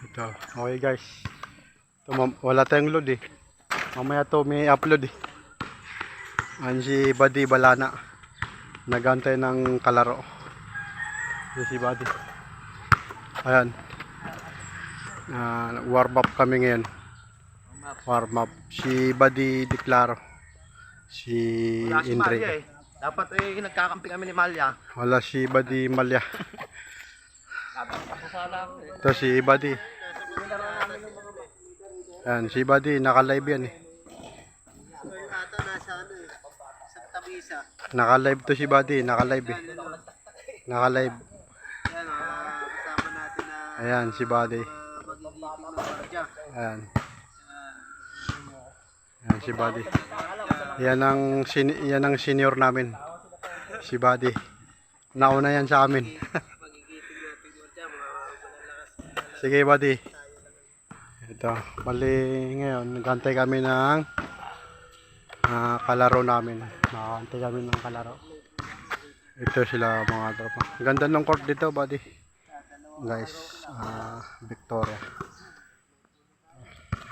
Ito. Okay guys. Ito, wala tayong load eh. Mamaya to may upload eh. Ayan si Buddy Balana. Nagantay ng kalaro. Ito si Buddy. Ayan. Warm up kami ngayon. Warm up. Si Buddy Declaro. Si Wala si Indre. Malya eh. Dapat nagkakampi kami ni Malya. Wala si Buddy Malya. Ito si Buddy. Ayan, si Buddy, naka-live yan eh. Naka-live to si Buddy, naka-live eh. Naka-live. Ayan, si Buddy. Ayan. Ayan, si Buddy. Yan ang senior namin. Si Buddy. Nauna yan sa amin. Sige, Buddy. Ito, bali ngayon, nagantay kami ng kalaro namin. Nagantay kami ng kalaro. Ito sila mga tropa. Ganda ng court dito, Buddy. Guys, Victoria.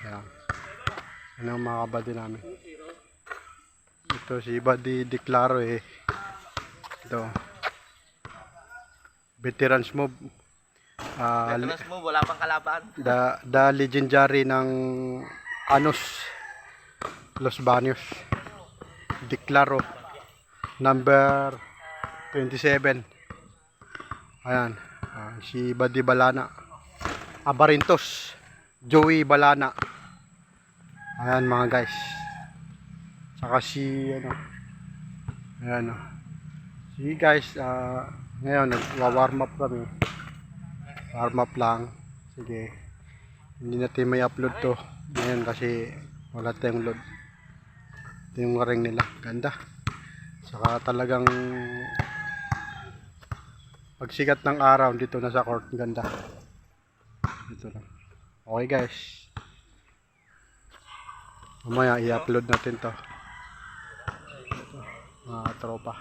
Ayan. Yan ang mga kabady namin. Ito si Buddy Declaro eh. Ito. Veterans move. Veterans mo, wala pang kalaban. The legendary ng Anos Los Baños Declaro number 27. Ayan, si Buddy Balana, Abarintos Joey Balana. Ayan mga guys. Saka si ayan si guys, ngayon nagwa-warm up kami. Warm up lang. Sige. Hindi natin may upload to ngayon kasi wala tayong load. Ito yung ring nila. Ganda. Saka talagang pagsikat ng araw dito na sa court. Ganda. Dito lang. Okay guys. Mamaya i-upload natin to. Mga tropa.